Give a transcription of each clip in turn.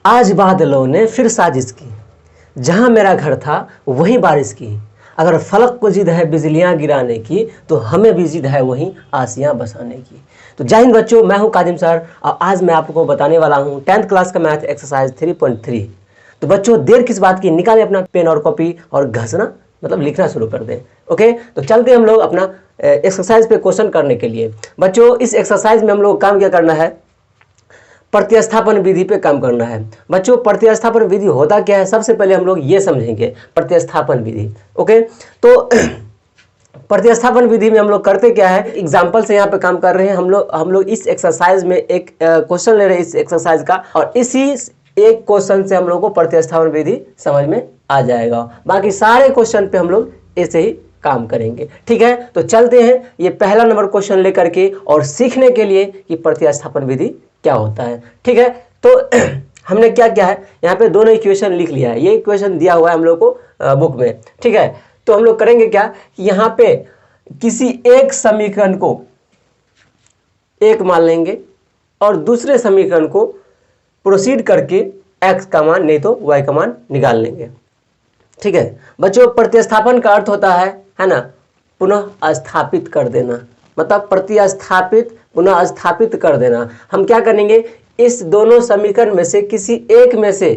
आज बादलों ने फिर साजिश की, जहां मेरा घर था वहीं बारिश की। अगर फलक को जिद है बिजलियां गिराने की, तो हमें भी जिद है वहीं आसियां बसाने की। तो जय हिंद बच्चों, मैं हूं कादिम सर और आज मैं आपको बताने वाला हूं 10th क्लास का मैथ एक्सरसाइज 3.3। तो बच्चों देर किस बात की, निकालें अपना पेन और कॉपी और घसना मतलब लिखना शुरू कर दें। ओके, तो चलते हम लोग अपना एक्सरसाइज पे क्वेश्चन करने के लिए। बच्चों इस एक्सरसाइज में हम लोग काम क्या करना है, प्रतिस्थापन विधि पे काम करना है। बच्चों प्रतिस्थापन विधि होता क्या है, सबसे पहले हम लोग ये समझेंगे प्रतिस्थापन विधि। ओके, तो प्रतिस्थापन विधि में हम लोग करते क्या है, एग्जाम्पल से यहाँ पे काम कर रहे हैं। हम लोग इस एक्सरसाइज में एक क्वेश्चन ले रहे हैं इस एक्सरसाइज का, और इसी एक क्वेश्चन से हम लोग को प्रतिस्थापन विधि समझ में आ जाएगा। बाकी सारे क्वेश्चन पे हम लोग ऐसे ही काम करेंगे। ठीक है, तो चलते हैं ये पहला नंबर क्वेश्चन लेकर के और सीखने के लिए कि प्रतिस्थापन विधि क्या होता है। ठीक है, तो हमने क्या किया है, यहाँ पे दोनों इक्वेशन लिख लिया है। ये इक्वेशन दिया हुआ है हम लोग को बुक में। ठीक है, तो हम लोग करेंगे क्या कि यहाँ पे किसी एक समीकरण को एक मान लेंगे और दूसरे समीकरण को प्रोसीड करके x का मान नहीं तो y का मान निकाल लेंगे। ठीक है बच्चों, प्रतिस्थापन का अर्थ होता है ना, पुनः स्थापित कर देना, मतलब प्रतिस्थापित पुनः स्थापित कर देना। हम क्या करेंगे, इस दोनों समीकरण में से किसी एक में से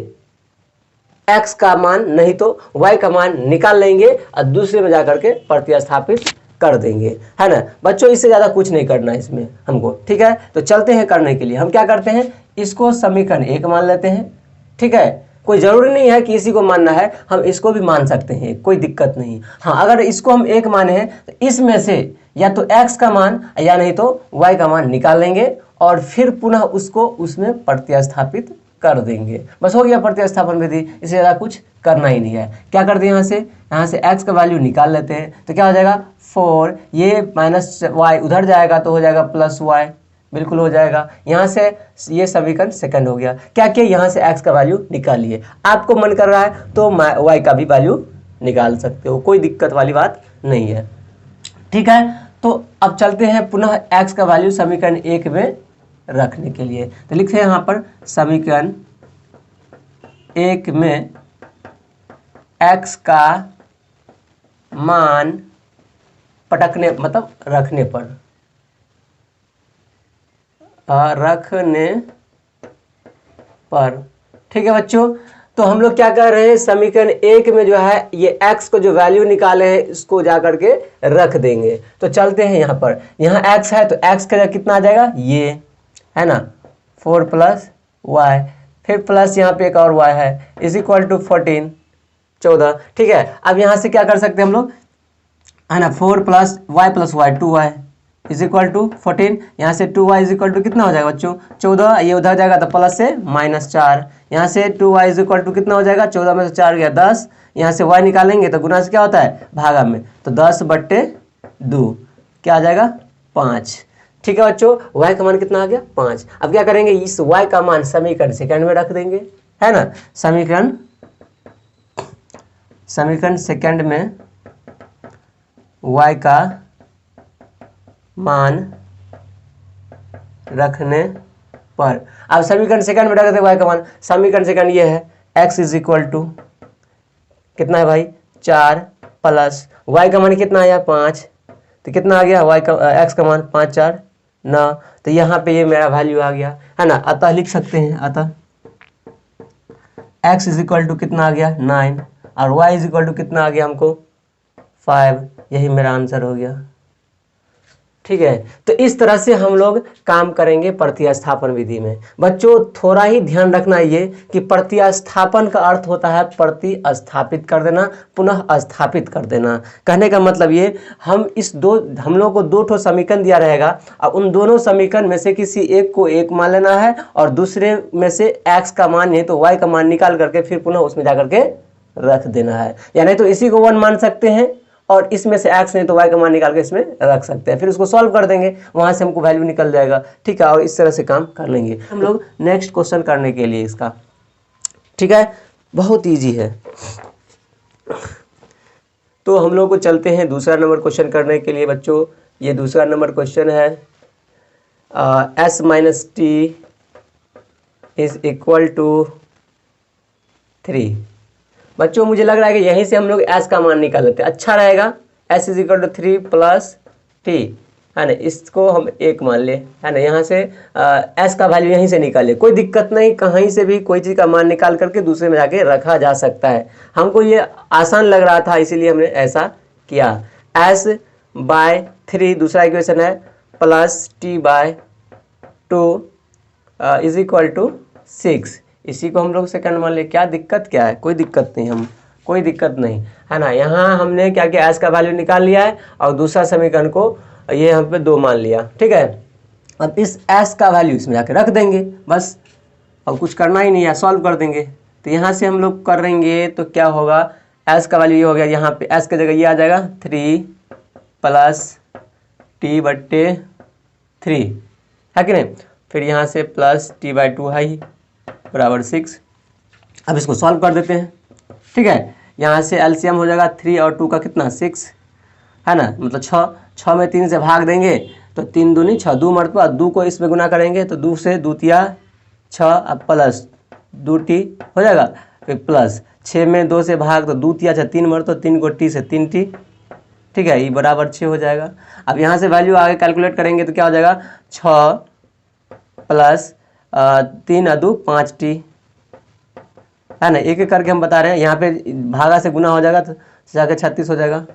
x का मान नहीं तो y का मान निकाल लेंगे और दूसरे में जाकर के प्रतिस्थापित कर देंगे, है ना बच्चों। इससे ज़्यादा कुछ नहीं करना है इसमें हमको। ठीक है, तो चलते हैं करने के लिए। हम क्या करते हैं, इसको समीकरण एक मान लेते हैं। ठीक है, कोई ज़रूरी नहीं है कि इसी को मानना है, हम इसको भी मान सकते हैं, कोई दिक्कत नहीं। हाँ, अगर इसको हम एक माने हैं तो इसमें से या तो x का मान या नहीं तो y का मान निकाल लेंगे और फिर पुनः उसको उसमें प्रतिस्थापित कर देंगे। बस हो गया प्रतिस्थापन विधि, इससे ज़्यादा कुछ करना ही नहीं है। क्या कर दिए, यहाँ से x का वैल्यू निकाल लेते हैं तो क्या हो जाएगा 4, ये माइनस y उधर जाएगा तो हो जाएगा प्लस y, बिल्कुल हो जाएगा। यहाँ से ये समीकरण सेकंड हो गया। क्या किया, यहाँ से x का वैल्यू निकाल लिए। आपको मन कर रहा है तो y का भी वैल्यू निकाल सकते हो, कोई दिक्कत वाली बात नहीं है। ठीक है, तो अब चलते हैं पुनः x का वैल्यू समीकरण एक में रखने के लिए। तो लिखते हैं यहाँ पर समीकरण एक में x का मान पटकने मतलब रखने पर ठीक है बच्चों, तो हम लोग क्या कर रहे हैं, समीकरण एक में जो है ये x को जो वैल्यू निकाले हैं इसको जा करके रख देंगे। तो चलते हैं यहाँ पर, यहाँ x है तो x का कितना आ जाएगा, ये है ना 4 + y, फिर प्लस यहाँ पे एक और y है इज इक्वल टू 14। ठीक है, अब यहाँ से क्या कर सकते हैं हम लोग, है ना 4 + y + y 2y is equal to 14। यहाँ से 2y इज इक्वल टू कितना हो जाएगा बच्चों 14, ये उधर जाएगा तो प्लस से -4। यहाँ से 2y इज इक्वल टू कितना हो जाएगा, 14 में से 4 गया 10। यहाँ से y निकालेंगे तो गुना से क्या होता है, भागा में, तो 10/2 क्या आ जाएगा 5। ठीक है बच्चों, y का मान कितना आ गया 5। अब क्या करेंगे, इस y का मान समीकरण सेकंड में रख देंगे, है ना। समीकरण सेकंड में y का मान रखने पर, अब समीकरण सेकंड में रख देते y का मान, समीकरण सेकंड ये है x इज इक्वल टू कितना है भाई 4 प्लस y का मान कितना आया 5, तो कितना आ गया y का x का मान 5 4 9, तो यहाँ पे ये मेरा वैल्यू आ गया, है ना। अतः लिख सकते हैं, अतः x इज इक्वल टू कितना आ गया 9 और y इज इक्वल टू कितना आ गया हमको 5, यही मेरा आंसर हो गया। ठीक है, तो इस तरह से हम लोग काम करेंगे प्रतिस्थापन विधि में। बच्चों थोड़ा ही ध्यान रखना ये कि प्रतिस्थापन का अर्थ होता है प्रतिस्थापित कर देना, पुनः स्थापित कर देना। कहने का मतलब ये, हम लोग को दो ठो समीकरण दिया रहेगा, अब उन दोनों समीकरण में से किसी एक को एक मान लेना है और दूसरे में से x का मान नहीं तो y का मान निकाल करके फिर पुनः उसमें जाकर के रख देना है। या नहीं तो इसी को 1 मान सकते हैं और इसमें से x नहीं तो y का मान निकाल के इसमें रख सकते हैं, फिर उसको सॉल्व कर देंगे, वहां से हमको वैल्यू निकल जाएगा। ठीक है, और इस तरह से काम कर लेंगे हम लोग नेक्स्ट क्वेश्चन करने के लिए इसका। ठीक है, बहुत इजी है। तो हम लोग को चलते हैं दूसरा नंबर क्वेश्चन करने के लिए। बच्चों ये दूसरा नंबर क्वेश्चन है s - t is equal to 3। बच्चों मुझे लग रहा है कि यहीं से हम लोग एस का मान निकाल लेते हैं, अच्छा रहेगा। S is equal to 3 plus T, है ना, इसको हम 1 मान ले, है ना, यहाँ से एस का वैल्यू यहीं से निकाले, कोई दिक्कत नहीं, कहीं से भी कोई चीज़ का मान निकाल करके दूसरे में जाके रखा जा सकता है। हमको ये आसान लग रहा था इसीलिए हमने ऐसा किया। एस बाय 3 दूसरा इक्वेशन है, plus T by 2 is equal to 6। इसी को हम लोग सेकंड मान ले, क्या दिक्कत क्या है, कोई दिक्कत नहीं, हम कोई दिक्कत नहीं, है ना। यहाँ हमने क्या किया, एस का वैल्यू निकाल लिया है और दूसरा समीकरण को ये यहाँ पे 2 मान लिया, ठीक है। अब इस एस का वैल्यू इसमें जाके रख देंगे बस, अब कुछ करना ही नहीं है, सॉल्व कर देंगे। तो यहाँ से हम लोग करेंगे तो क्या होगा, एस का वैल्यू ये हो गया, यहाँ पे एस की जगह ये आ जाएगा 3 प्लस टी बट्टे 3, है कि नहीं। फिर यहाँ से प्लस टी बाई 2 है बराबर 6। अब इसको सॉल्व कर देते हैं, ठीक है। यहाँ से एलसीएम हो जाएगा 3 और 2 का कितना 6, है ना, मतलब 6 में 3 से भाग देंगे तो 3 दूनी 6, 2 मरतबा 2 को इसमें गुना करेंगे तो 2 से 2 तिया 6, अब प्लस 2 टी हो जाएगा, फिर प्लस 6 में 2 से भाग तो 2 तिया 6, 3 मरतबा 3 को टी से 3 टी, ठीक है, ये बराबर 6 हो जाएगा। अब यहाँ से वैल्यू आगे कैलकुलेट करेंगे तो क्या हो जाएगा, 6 प्लस 3 2 5 टी, है ना, एक एक करके हम बता रहे हैं, यहाँ पे भागा से गुना हो जाएगा तो जाकर 36 हो जाएगा,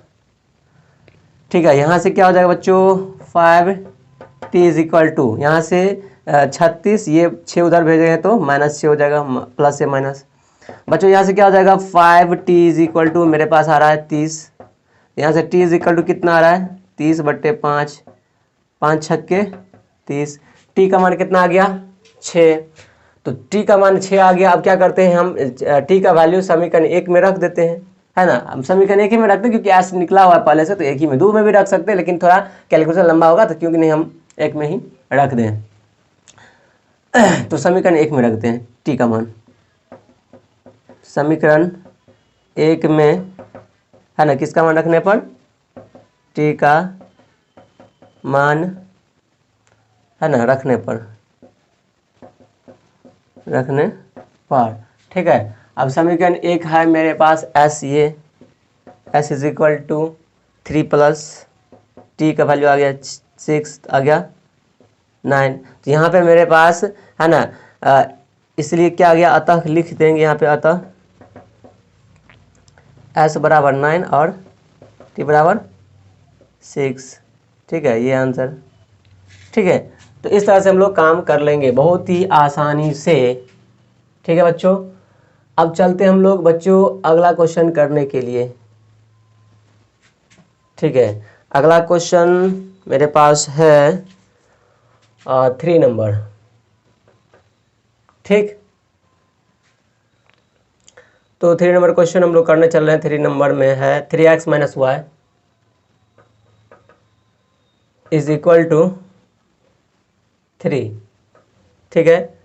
ठीक है। यहाँ से क्या हो जाएगा बच्चों, 5t इज इक्वल टू, यहाँ से 36, ये 6 उधर भेजेंगे तो -6 हो जाएगा, प्लस से माइनस। बच्चों यहाँ से क्या हो जाएगा, 5t इज इक्वल टू, मेरे पास आ रहा है 30, यहाँ से t इज इक्वल टू कितना आ रहा है 30 बट्टे 5, 5 छक्के 30, t का मान कितना आ गया 6, तो t का मान 6 आ गया। अब क्या करते हैं हम, t का वैल्यू समीकरण 1 में रख देते हैं, है ना। हम समीकरण 1 ही में रखते हैं क्योंकि एस निकला हुआ है पहले से, तो 1 ही में, 2 में भी रख सकते हैं लेकिन थोड़ा कैलकुलेशन लंबा होगा तो क्योंकि नहीं हम 1 में ही रख दें। तो समीकरण 1 में रखते हैं t का मान, समीकरण 1 में, है ना, किसका मान रखने पर, t का मान, है ना, रखने पर, ठीक है। अब समीकरण 1 है मेरे पास एस, ये S is equal to 3 plus T का वैल्यू आ गया 6, आ गया 9, तो यहाँ पे मेरे पास, है ना, इसलिए क्या आ गया, अतः लिख देंगे यहाँ पे, अतः एस बराबर 9 और टी बराबर 6, ठीक है, ये आंसर, ठीक है। तो इस तरह से हम लोग काम कर लेंगे बहुत ही आसानी से, ठीक है बच्चों। अब चलते हम लोग बच्चों अगला क्वेश्चन करने के लिए, ठीक है। अगला क्वेश्चन मेरे पास है 3 नंबर, ठीक। तो 3 नंबर क्वेश्चन हम लोग करने चल रहे हैं। 3 नंबर में है 3x minus Y is equal to 3, ठीक है।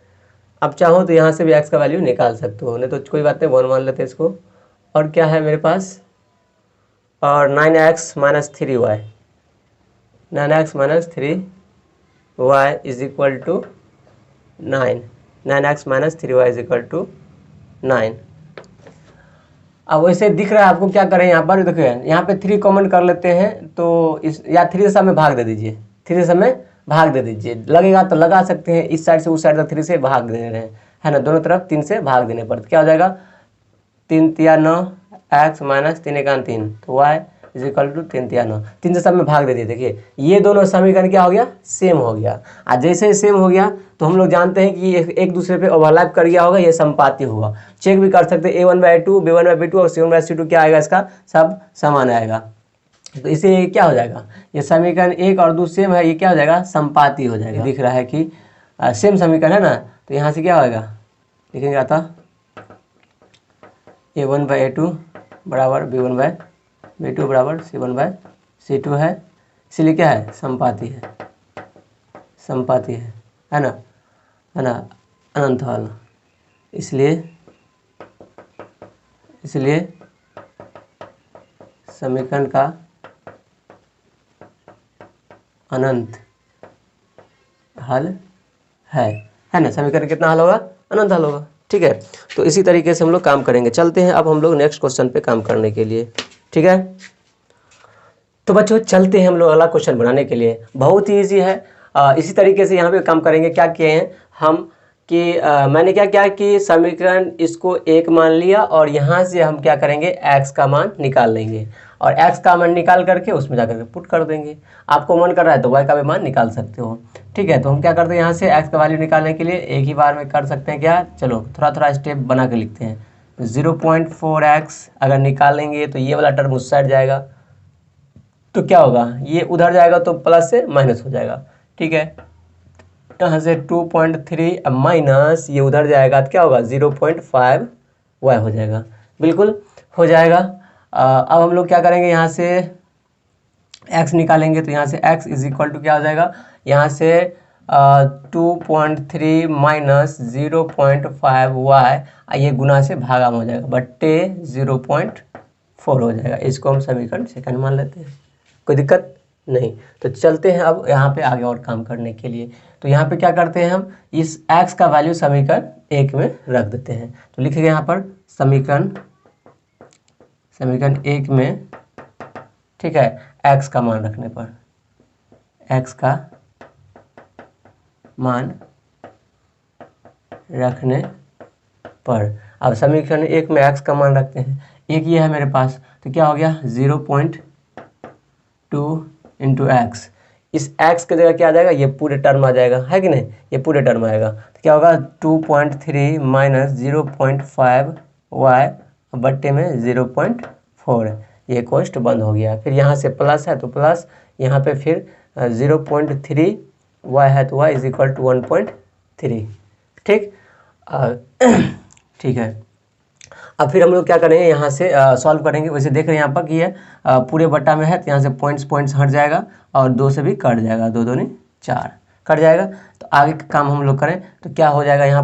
अब चाहो तो यहाँ से भी x का वैल्यू निकाल सकते हो, नहीं तो कोई बात नहीं, 1 मान लेते हैं इसको। और क्या है मेरे पास, और 9x minus 3y, 9x minus 3y is equal to 9, 9x minus 3y is equal to 9। अब वैसे दिख रहा है आपको, क्या करें यहाँ पर, देखिए यहाँ पे 3 कॉमन कर लेते हैं, तो इस या 3 से में भाग दे दीजिए, 3 से में भाग दे दीजिए, लगेगा तो लगा सकते हैं, इस साइड से उस साइड तक 3 से भाग दे रहे हैं, है ना, दोनों तरफ 3 से भाग देने पर क्या हो जाएगा, 3 तिया 9 x माइनस 3 एकान 3, तो y इज इक्वल टू 3 तिया 9, 3 से सब में भाग दे दिए। देखिए ये दोनों समीकरण क्या हो गया, सेम हो गया। आज जैसे ही सेम हो गया तो हम लोग जानते हैं कि एक दूसरे पे ओवरलैप कर गया होगा, ये संपाती होगा। चेक भी कर सकते हैं, a1/2 b1/b2 और c1/c2 क्या आएगा, इसका सब समान आएगा। तो इसे क्या हो जाएगा, ये समीकरण 1 और 2 सेम है, ये क्या हो जाएगा, संपाती हो जाएगा। दिख रहा है कि सेम समीकरण है ना, तो यहाँ से क्या होगा, लिखेंगे अतः a1/a2 बराबर b1/b2 बराबर c1/c2 है, इसलिए क्या है, संपाती है, संपाती है ना, अनंत हल, इसलिए समीकरण का अनंत हल है ना, समीकरण कितना हल होगा, अनंत हल होगा, ठीक है। तो इसी तरीके से हम लोग काम करेंगे। चलते हैं अब हम लोग नेक्स्ट क्वेश्चन पे काम करने के लिए, ठीक है। तो बच्चों चलते हैं हम लोग अगला क्वेश्चन बनाने के लिए, बहुत ही ईजी है। इसी तरीके से यहाँ पे काम करेंगे। क्या किए हैं हम कि मैंने क्या किया कि समीकरण इसको 1 मान लिया और यहाँ से हम क्या करेंगे x का मान निकाल लेंगे और x का मान निकाल करके उसमें जा करके पुट कर देंगे। आपको मन कर रहा है तो y का भी मान निकाल सकते हो, ठीक है। तो हम क्या करते हैं यहाँ से x का वैल्यू निकालने के लिए एक ही बार में कर सकते हैं क्या, चलो थोड़ा थोड़ा स्टेप बना के लिखते हैं। 0.4x अगर निकालेंगे तो ये वाला टर्म उस साइड जाएगा, तो क्या होगा ये उधर जाएगा तो प्लस से माइनस हो जाएगा, ठीक है। यहाँ से 2.3 माइनस ये उधर जाएगा तो क्या होगा 0.5 y हो जाएगा, बिल्कुल हो जाएगा। अब हम लोग क्या करेंगे यहाँ से x निकालेंगे, तो यहाँ से x इज इक्वल टू क्या हो जाएगा, यहाँ से 2.3 माइनस 0.5 y ये गुना से भागा में हो जाएगा बट्टे 0.4 हो जाएगा। इसको हम समीकरण सेकंड मान लेते हैं, कोई दिक्कत नहीं। तो चलते हैं अब यहाँ पे आगे और काम करने के लिए। तो यहाँ पे क्या करते हैं हम इस x का वैल्यू समीकरण 1 में रख देते हैं। तो लिखेंगे यहाँ पर समीकरण 1 में, ठीक है, x का मान रखने पर, x का मान रखने पर अब समीकरण 1 में x का मान रखते हैं, एक ये है मेरे पास, तो क्या हो गया 0.2 इंटू एक्स। इस x की जगह क्या आ जाएगा, ये पूरे टर्म आ जाएगा, है कि नहीं, ये पूरे टर्म आएगा। तो क्या होगा 2.3 माइनस 0.5 y बट्टे में 0.4, ये कोष्ट बंद हो गया। फिर यहाँ से प्लस है तो प्लस, यहाँ पे फिर 0.3 y है तो y इज इक्वल टू 1.3, ठीक ठीक है। अब फिर हम लोग क्या करेंगे यहाँ से सॉल्व करेंगे। वैसे देख रहे हैं यहाँ पर कि ये पूरे बट्टा में है तो यहाँ से पॉइंट्स हट जाएगा और 2 से भी कट जाएगा, 2 दूनी 4 कट जाएगा। तो आगे का काम हम लोग करें तो क्या हो जाएगा, यहाँ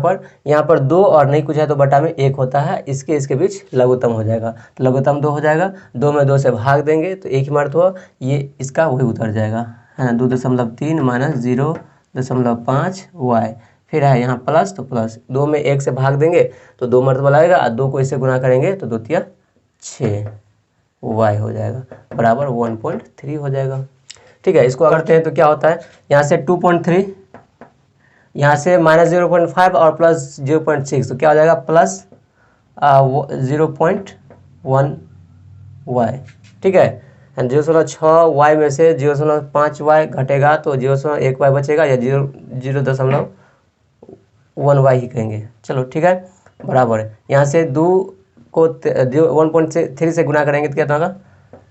पर 2 और नहीं कुछ है तो बट्टा में 1 होता है, इसके बीच लघुत्तम हो जाएगा, तो लघुत्तम 2 हो जाएगा। 2 में 2 से भाग देंगे तो एक ही मर्तबा ये इसका वही उतर जाएगा, है ना, 2.3 माइनस 0.5 y। फिर है यहाँ प्लस, तो प्लस 2 में 1 से भाग देंगे तो 2 मर्तबा लगेगा और 2 को इससे गुना करेंगे तो 2 तिया 6 y हो जाएगा बराबर 1.3 हो जाएगा, ठीक है। इसको करते हैं तो क्या होता है, यहाँ से 2.3, यहाँ से माइनस 0.5 और प्लस 0.6, तो क्या हो जाएगा प्लस 0.1 y, ठीक है। 0.6 y में से 0.5 y घटेगा तो 0.1 y बचेगा या 0.1 y ही कहेंगे, चलो ठीक है, बराबर है। यहाँ से 2 को 1.3 से गुना करेंगे तो क्या होगा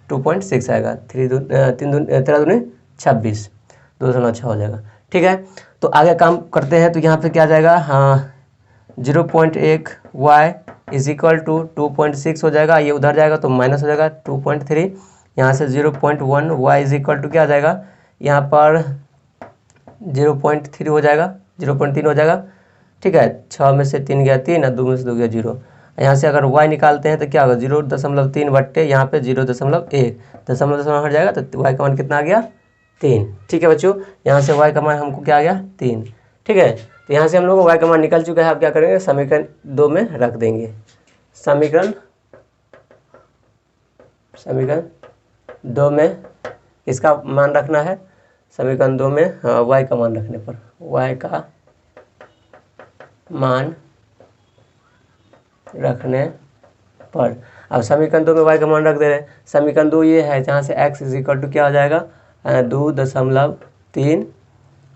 2.6 आएगा, 3 13 दूनी 26, 2.6 हो जाएगा, ठीक है। तो आगे काम करते हैं तो यहाँ पे क्या आ जाएगा, हाँ 0.1 y इज इक्वल टू 2.6 हो जाएगा, ये उधर जाएगा तो माइनस हो जाएगा 2.3। यहाँ से 0.1 y इज इक्वल टू क्या आ जाएगा, यहाँ पर 0.3 हो जाएगा, 0.3 हो जाएगा, ठीक है। 6 में से 3 गया 3 और 2 में से 2 गया 0। यहाँ से अगर y निकालते हैं तो क्या होगा 0.3 बट्टे यहाँ पे 0.1, दशमलव हट जाएगा तो y का मान कितना आ गया 3, ठीक है बच्चों। यहाँ से y का मान हमको क्या आ गया 3, ठीक है। तो यहाँ से हम लोग को y का मान निकल चुका है। अब क्या करेंगे समीकरण 2 में रख देंगे, समीकरण 2 में इसका मान रखना है, समीकरण 2 में y का मान रखने पर, y का मान रखने पर। अब समीकरण 2 में y का मान रख दे रहे हैं। समीकरण 2 ये है जहाँ से x इज इक्वल टू क्या हो जाएगा 2.3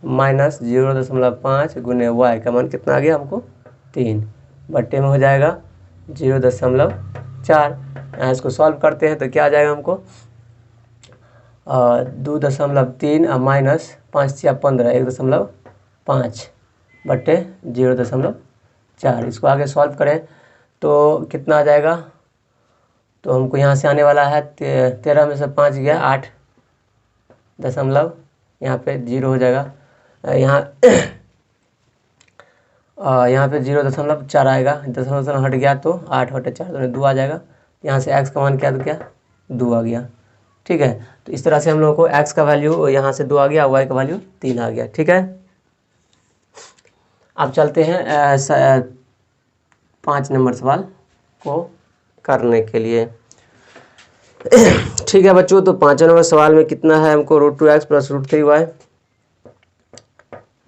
माइनस 0.5 गुने y का मान कितना आ गया हमको 3 बट्टे में हो जाएगा 0.4। यहाँ इसको सॉल्व करते हैं तो क्या आ जाएगा हमको 2.3 माइनस 5 या 15 1.5 बट्टे 0.4। इसको आगे सॉल्व करें तो कितना आ जाएगा, तो हमको यहाँ से आने वाला है 13 में से 5 गया 8 दशमलव, यहाँ पे 0 हो जाएगा, यहाँ पे 0.4 आएगा, दशमलव हट गया तो 8 बटे 4 तो 2 आ जाएगा। यहाँ से x का मान क्या तो क्या 2 आ गया, ठीक है। तो इस तरह से हम लोगों को x का वैल्यू यहाँ से 2 आ गया, y का वैल्यू 3 आ गया, ठीक है। अब चलते हैं 5 नंबर सवाल को करने के लिए। ठीक है बच्चों, तो 5 नंबर सवाल में कितना है हमको, √2x plus √3y,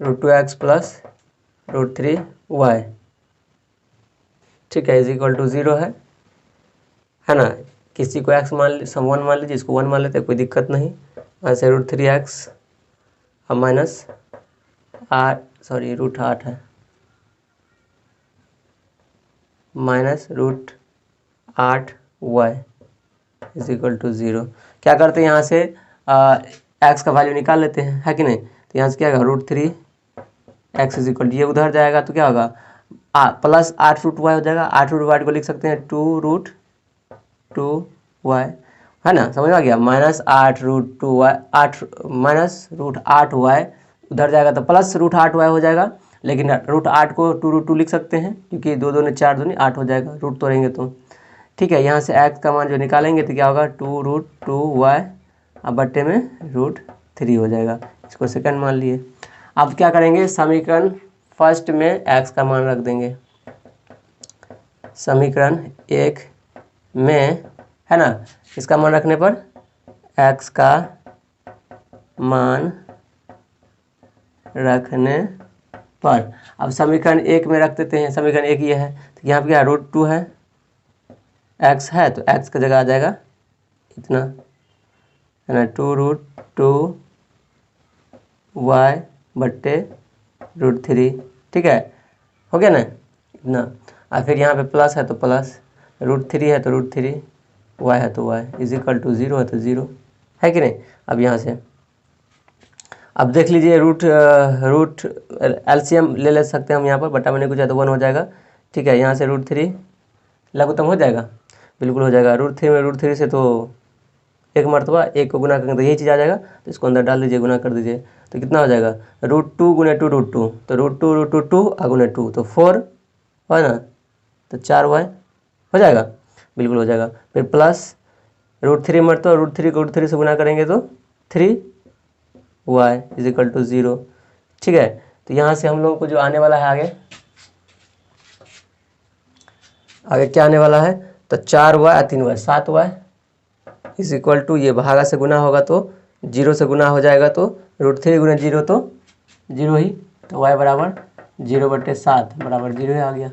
√2x plus √3y, ठीक है, इज इक्वल टू 0 है ना। किसी को x मान 1 मान लीजिए, इसको 1 मान लेते हैं, कोई दिक्कत नहीं। ऐसे √3x अब माइनस √8 है, minus √8y is equal to 0। क्या करते हैं यहाँ से x का वैल्यू निकाल लेते हैं, है कि नहीं। तो यहाँ से क्या होगा, √3x इज इक्वल, ये उधर जाएगा तो क्या होगा, प्लस 8√y हो जाएगा। 8√y को लिख सकते हैं 2√2y, है ना, समझ में आ गया। माइनस 8√2y, -√8y उधर जाएगा तो प्लस √8y हो जाएगा, लेकिन √8 को 2√2 लिख सकते हैं, क्योंकि 2 2 4 2 8 हो जाएगा, रूट तोड़ेंगे तो। ठीक है, यहाँ से x का मान जो निकालेंगे तो क्या होगा, 2√2y अब बट्टे में √3 हो जाएगा, इसको सेकंड मान लिए। अब क्या करेंगे, समीकरण फर्स्ट में x का मान रख देंगे, समीकरण 1 में, है ना, इसका मान रखने पर x का मान रखने पर, अब समीकरण 1 में रख देते हैं। समीकरण 1 ये है, तो यहाँ पे क्या √2 है, x है तो x का जगह आ जाएगा इतना, है ना, 2√2y बट्टे √3, ठीक है, हो गया ना इतना। और फिर यहाँ पे प्लस है तो प्लस, √3 है तो √3, y है तो y, इज इक्वल टू 0 है तो 0, है कि नहीं। अब यहाँ से अब देख लीजिए, रूट एलसीएम ले सकते हैं हम यहाँ पर, बटा मैंने कुछ है तो 1 हो जाएगा, ठीक है। यहाँ से √3 लघुत्तम हो जाएगा, बिल्कुल हो जाएगा। √3 में √3 से तो एक मरतबा, एक को गुना करेंगे तो यही चीज़ आ जाएगा, तो इसको अंदर डाल दीजिए, गुना कर दीजिए, तो कितना हो जाएगा, √2 गुने 2 √2, तो √2 और गुने 2 तो 4 है ना, तो 4y हो जाएगा, बिल्कुल हो जाएगा। फिर प्लस √3 मरतबा, √3 को √3 से गुना करेंगे तो 3y इज इक्वल टू 0, ठीक है। तो यहाँ से हम लोगों को जो आने वाला है आगे क्या आने वाला है, तो 4y और 3y 7y is equal to, ये भागा से गुना होगा तो 0 से गुना हो जाएगा, तो √3 गुना 0 तो 0 ही, तो y बराबर 0/7 बराबर 0 ही आ गया,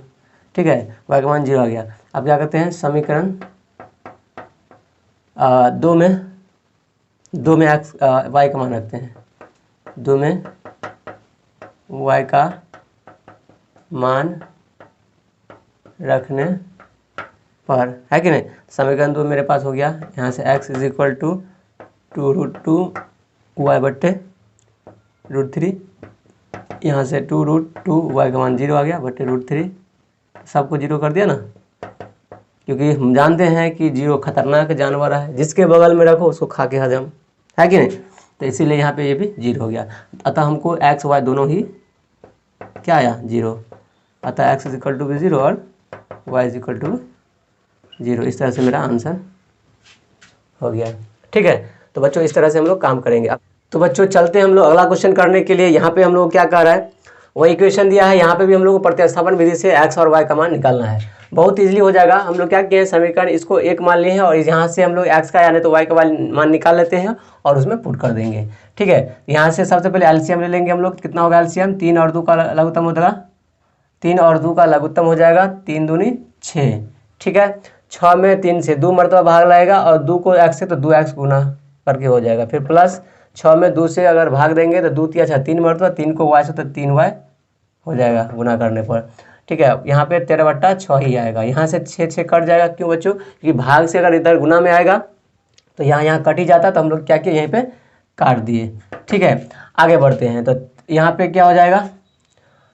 ठीक है, y का मान 0 आ गया। अब क्या करते हैं, समीकरण 2 में x y का मान रखते हैं, 2 में y का मान रखने पर, है कि नहीं। समीकरण 2 मेरे पास हो गया, यहाँ से x is equal to 2√2y बट्टे √3, यहाँ से 2√2y का मान 0 आ गया बट्टे √3, सबको 0 कर दिया ना, क्योंकि हम जानते हैं कि 0 खतरनाक जानवर है, जिसके बगल में रखो उसको खा के हजम, है कि नहीं। तो इसीलिए यहाँ पे ये भी 0 हो गया, अतः हमको x y दोनों ही क्या आया 0, अतः x इज इक्वल टू 0 और y इज इक्वल टू 0। इस तरह से मेरा आंसर हो गया, ठीक है। तो बच्चों इस तरह से हम लोग काम करेंगे। तो बच्चों चलते हैं हम लोग अगला क्वेश्चन करने के लिए। यहाँ पे हम लोग क्या कर रहा है, वही इक्वेशन दिया है, यहाँ पे भी हम लोग को प्रतिस्थापन विधि से x और y का मान निकालना है। बहुत इजीली हो जाएगा। हम लोग क्या किए हैं, समीकरण इसको 1 मान लिए हैं और यहाँ से हम लोग x का यानी तो y का मान निकाल लेते हैं और उसमें पुट कर देंगे, ठीक है। यहाँ से सबसे पहले एलसीएम ले लेंगे हम लोग, कितना होगा एलसीएम, 3 और 2 का लघुत्तम हो जाएगा, 3 और 2 का लघुत्तम हो जाएगा, 3 दूनी 6, ठीक है। 6 में 3 से 2 मरतबा भाग लगेगा और 2 को x से तो 2x गुना करके हो जाएगा। फिर प्लस 6 में 2 से अगर भाग देंगे तो 2 3 अच्छा 3 मरतबा, 3 को y से तो 3y हो जाएगा गुना करने पर, ठीक है। यहाँ पे 13/6 ही आएगा, यहाँ से 6 कट जाएगा, क्यों बच्चों, क्योंकि भाग से अगर इधर गुना में आएगा तो यहाँ कट ही जाता, तो हम लोग क्या किए यहीं पे काट दिए, ठीक है। आगे बढ़ते हैं, तो यहाँ पे क्या हो जाएगा,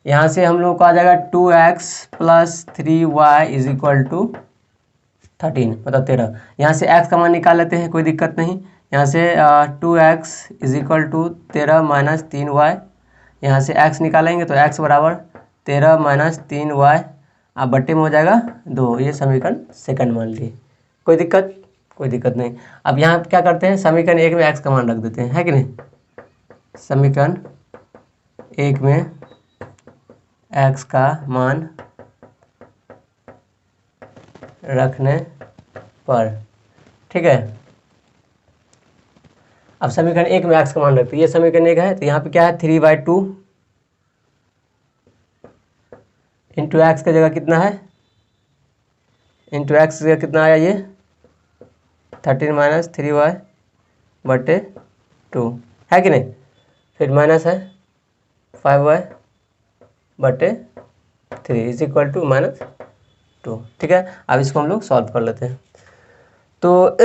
यहाँ से हम लोग को आ जाएगा 2x plus 3y is equal to 13, मतलब 13। यहाँ से x का मान निकाल लेते हैं, कोई दिक्कत नहीं। यहाँ से 2x is equal to 13 minus 3y, यहाँ से x निकालेंगे तो x बराबर 13 माइनस 3y, अब बट्टे में हो जाएगा 2, ये समीकरण सेकंड मान लिए, कोई दिक्कत नहीं। अब यहाँ क्या करते हैं, समीकरण 1 में x का मान रख देते हैं, है कि नहीं। समीकरण 1 में x का मान रखने पर, ठीक है। अब समीकरण 1 में एक्स का मान रखते हैं, ये समीकरण 1 है, तो यहाँ पे क्या है 3/2 इंटू एक्स का जगह कितना है, इंटू एक्स का कितना आया ये 13 - 3y/2 है कि नहीं, फिर माइनस है 5y/3 इज इक्वल टू -2, ठीक है। अब इसको हम लोग सॉल्व कर लेते हैं। तो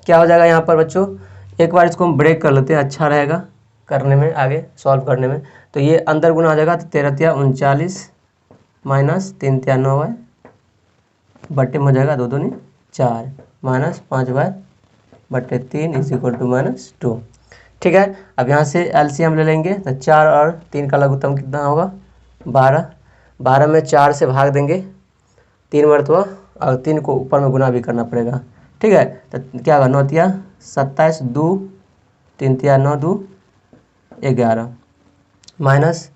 क्या हो जाएगा यहाँ पर बच्चों, एक बार इसको हम ब्रेक कर लेते हैं, अच्छा रहेगा करने में, आगे सॉल्व करने में। तो ये अंदर गुना हो जाएगा, तो 13 × 39 माइनस 3 × 9y बट्टे में हो जाएगा 2 × 2 = 4 minus 5y/3 is equal to -2, ठीक है। अब यहाँ से एलसीएम ले लेंगे, तो 4 और 3 का लघुत्तम कितना होगा 12, 12 में 4 से भाग देंगे 3 मरतबा, और 3 को ऊपर में गुना भी करना पड़ेगा, ठीक है। तो क्या होगा 9 × 27 2 3 × 9 2 11 माइनस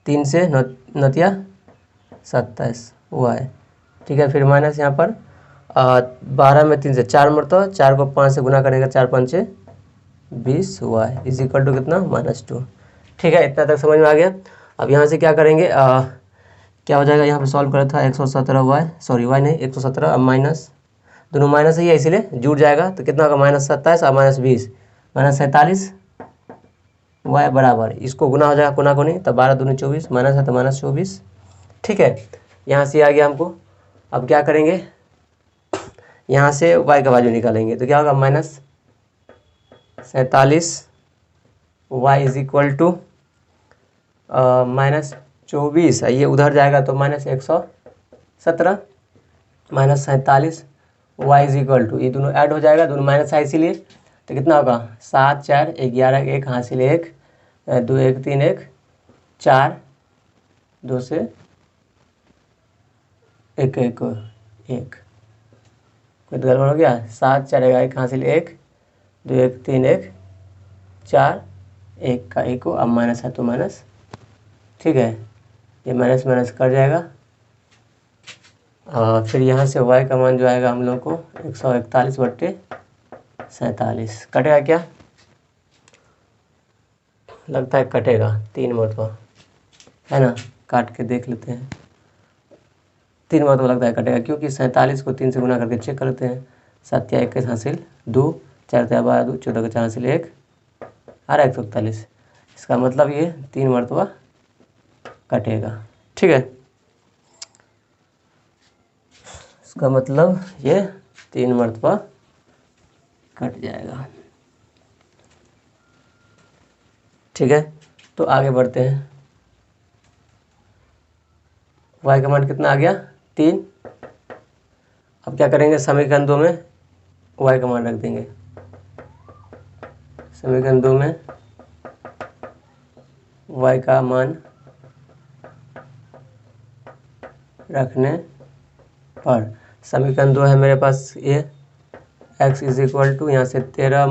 3 से 9 × 27 y, ठीक है। फिर माइनस यहाँ पर 12 में 3 से 4 मरतबा, 4 को 5 से गुना करेंगे 4 × 5 = 20 y इज इक्वल टू कितना -2, ठीक है। इतना तक समझ में आ गया। अब यहाँ से क्या करेंगे, क्या हो जाएगा, यहाँ पे सॉल्व करा था 117y, सॉरी y नहीं 117, अब माइनस दोनों माइनस ही है इसीलिए जुड़ जाएगा, तो कितना होगा -27 और -20 -47 y बराबर, इसको गुना हो जाएगा कोना कोनी, तो 12 दूनी 24 माइनस है तो -24, ठीक है। यहाँ से आ गया हमको। अब क्या करेंगे, यहाँ से y का वैल्यू निकालेंगे, तो क्या होगा -47 y इज इक्वल टू -24, ये उधर जाएगा तो -117 -47 y इज इक्वल टू, ये दोनों ऐड हो जाएगा, दोनों माइनस है इसीलिए, तो कितना होगा 7 4 11 1 हासिल 1 2 1 3 1 4 2 से 1 1 1, कोई गड़बड़ हो गया, 7 4 1 हासिल 1 2 1 3 1 4 1 का 1 को, अब माइनस है तो माइनस, ठीक है, ये माइनस माइनस कट जाएगा। फिर यहाँ से y का मान जो आएगा हम लोग को 141/47 कटेगा, क्या लगता है कटेगा 3 मरतबा, है ना, काट के देख लेते हैं, 3 मरतबा लगता है कटेगा, क्योंकि 47 को 3 से गुना करके चेक कर लेते हैं, 7 × 21 हासिल 2 4 × 12 2 14 × 4 हासिल 1 आ रहा है 141, इसका मतलब ये 3 मरतबा कटेगा, ठीक है, इसका मतलब ये 3 मरतबा कट जाएगा, ठीक है। तो आगे बढ़ते हैं, y का मान कितना आ गया 3, अब क्या करेंगे समीकरण 2 में y का मान रख देंगे, समीकरण 2 में y का मान रखने पर, समीकरण 2 है मेरे पास ये x इज इक्वल टू, यहाँ से 13 -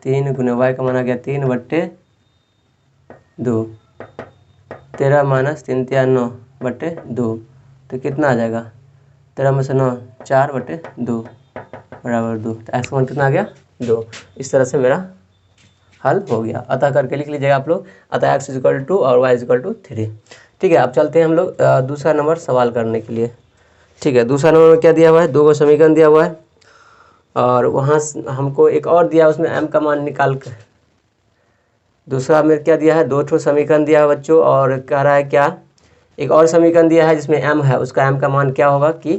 3 गुने y का मान आ गया 3/2, 13 - 3 × 9/2, तो कितना आ जाएगा 13 में से 9 4/2 बराबर 2, तो x का मान कितना आ गया 2। इस तरह से मेरा हल हो गया, अतः करके लिख लीजिएगा आप लोग, अतः x इज इक्वल टू और y इज इक्वल टू 3, ठीक है। अब चलते हैं हम लोग दूसरा नंबर सवाल करने के लिए, ठीक है। दूसरा नंबर में क्या दिया हुआ है, 2 को समीकरण दिया हुआ है, और वहाँ हमको एक और दिया, उसमें m का मान निकाल कर, दूसरा में क्या दिया है 2 ठो समीकरण दिया है बच्चों, और कह रहा है क्या एक और समीकरण दिया है जिसमें m है, उसका m का मान क्या होगा कि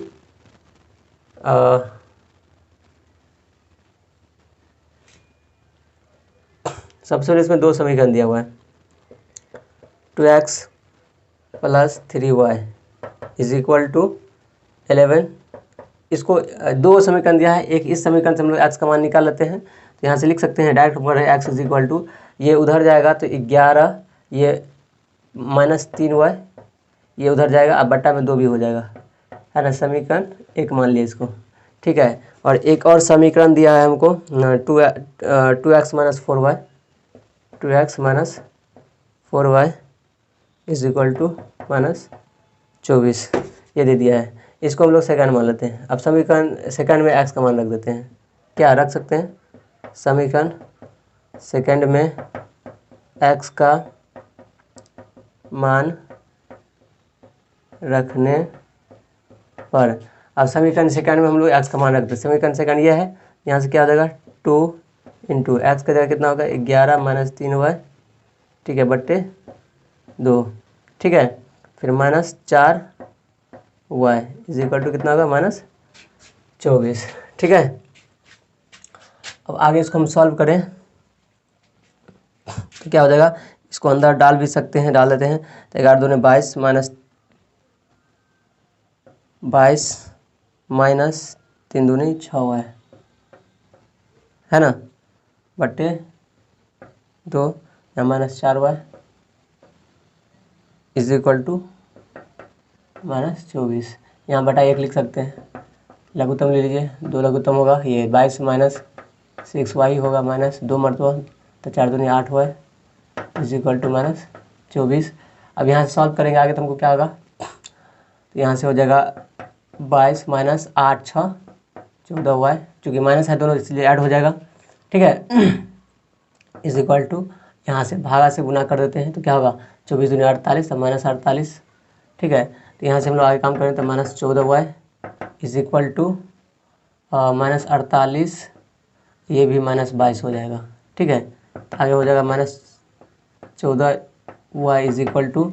सबसे पहले इसमें 2 समीकरण दिया हुआ है 2x + 3y is equal to 11, इसको 2 समीकरण दिया है, एक इस समीकरण से हम लोग x का मान निकाल लेते हैं, तो यहाँ से लिख सकते हैं डायरेक्ट ऊपर है x इज इक्वल टू, ये उधर जाएगा तो 11, ये -3y, ये उधर जाएगा, अब बट्टा में 2 भी हो जाएगा, है ना, समीकरण 1 मान लिया इसको, ठीक है। और एक और समीकरण दिया है हमको 2x - 4y, 2x - 4y is equal to -24, ये दे दिया है। इसको हम लोग सेकंड मान लेते हैं। अब समीकरण सेकंड में x का मान रख देते हैं। क्या रख सकते हैं? समीकरण सेकंड में x का मान रखने पर, अब समीकरण सेकंड में हम लोग x का मान रखते हैं। समीकरण सेकंड ये है, यहाँ से क्या हो जाएगा 2 इंटू एक्स का जगह कितना होगा 11 माइनस 3y, ठीक है, बट्टे 2, ठीक है, फिर minus 4y is equal to कितना होगा -24, ठीक है। अब आगे इसको हम सॉल्व करें तो क्या हो जाएगा, इसको अंदर डाल भी सकते हैं, डाल देते हैं तो 11 दूने 22 माइनस 3 दूनी 6y है ना, बट्टे 2 या -4y इज इक्वल टू -24। यहाँ बटा 1 लिख सकते हैं, लघुत्तम ले लीजिए, 2 लघुत्तम होगा, ये 22 माइनस 6y होगा माइनस 2 मरतबा तो 4 दूनी 8y इज इक्वल टू -24। अब यहाँ से सॉल्व करेंगे आगे तो हमको क्या होगा, तो यहाँ से हो जाएगा 22 माइनस 8 6 14y, चूँकि माइनस है दोनों इसलिए ऐड हो जाएगा, ठीक है, इज इक्वल टू यहाँ से भागा से गुना कर देते हैं तो क्या होगा 24 दूनी 48 तो -48, ठीक है। तो यहाँ से हम लोग आगे काम करें तो -14y इज इक्वल टू -48, ये भी -22 हो जाएगा, ठीक है। आगे हो जाएगा -14y इज इक्वल टू,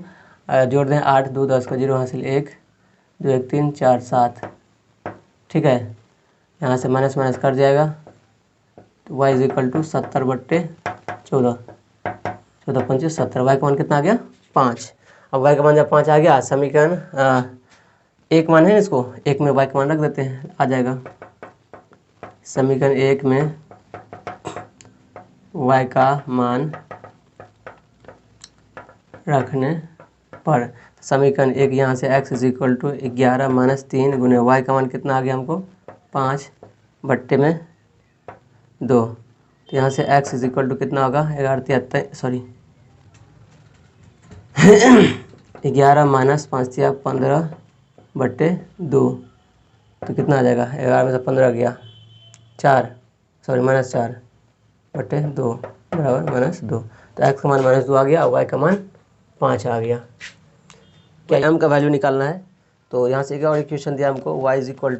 जोड़ दें 8 2 10 का 0 हासिल 1 2 1 3 4 7, ठीक है। यहाँ से माइनस माइनस कट जाएगा तो y इज इक्वल टू 70 बट्टे 14, 14 25 70, y का मान कितना आ गया 5। अब y का मान जब 5 आ गया, समीकरण एक मान है इसको, एक में y का मान रख देते हैं, आ जाएगा समीकरण एक में y का मान रखने पर, समीकरण एक यहाँ से x is equal to 11 minus 3 गुने y का मान कितना आ गया हमको 5 बट्टे में 2, तो यहाँ से x इज इक्वल टू कितना होगा 11 माइनस 5 या 15 बट्टे 2, तो कितना आ जाएगा 11 में से 15 गया 4 -4 बट्टे 2 बराबर -2, तो x का मान -2 आ गया और y का मान 5 आ गया। क्या m का वैल्यू निकालना है, तो यहाँ से एक और इक्वेशन दिया हमको y is equal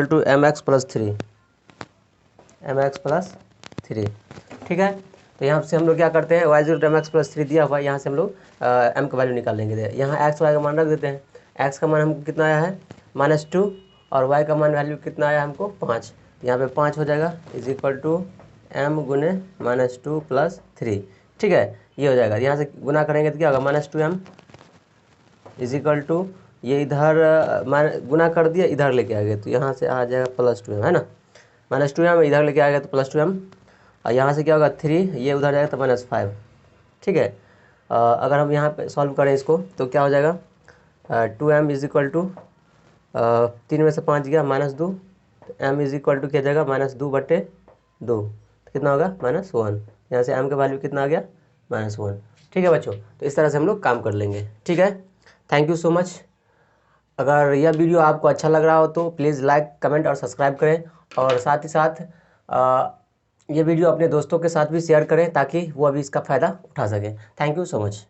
to mx plus 3, ठीक है। तो यहाँ से हम लोग क्या करते हैं, y is equal to mx plus 3 दिया हुआ, यहाँ से हम लोग m का वैल्यू निकाल लेंगे। यहाँ x y का मान रख देते हैं, x का मान हमको कितना आया है -2 और y का मान वैल्यू कितना आया हमको 5, यहाँ पे 5 हो जाएगा इज इक्वल टू m गुने -2 प्लस 3, ठीक है, ये हो जाएगा। यहाँ से गुना करेंगे तो क्या होगा -2m इज इक्वल टू, ये इधर गुना कर दिया, इधर लेके आ गए तो यहाँ से आ जाएगा +2m, है ना, -2m इधर लेके आ गया तो +2m, और यहाँ से क्या होगा 3, ये उधर जाएगा तो -5, ठीक है। अगर हम यहाँ पे सॉल्व करें इसको तो क्या हो जाएगा 2m इज इक्वल टू 3 में से 5 गया -2, तो m इज इक्वल टू क्या जाएगा -2 बट्टे 2, तो कितना होगा -1, यहाँ से m का वैल्यू कितना आ गया -1, ठीक है बच्चों। तो इस तरह से हम लोग काम कर लेंगे, ठीक है। Thank you so much. अगर यह वीडियो आपको अच्छा लग रहा हो तो प्लीज़ लाइक कमेंट और सब्सक्राइब करें, और साथ ही साथ ये वीडियो अपने दोस्तों के साथ भी शेयर करें ताकि वो भी इसका फ़ायदा उठा सकें। Thank you so much.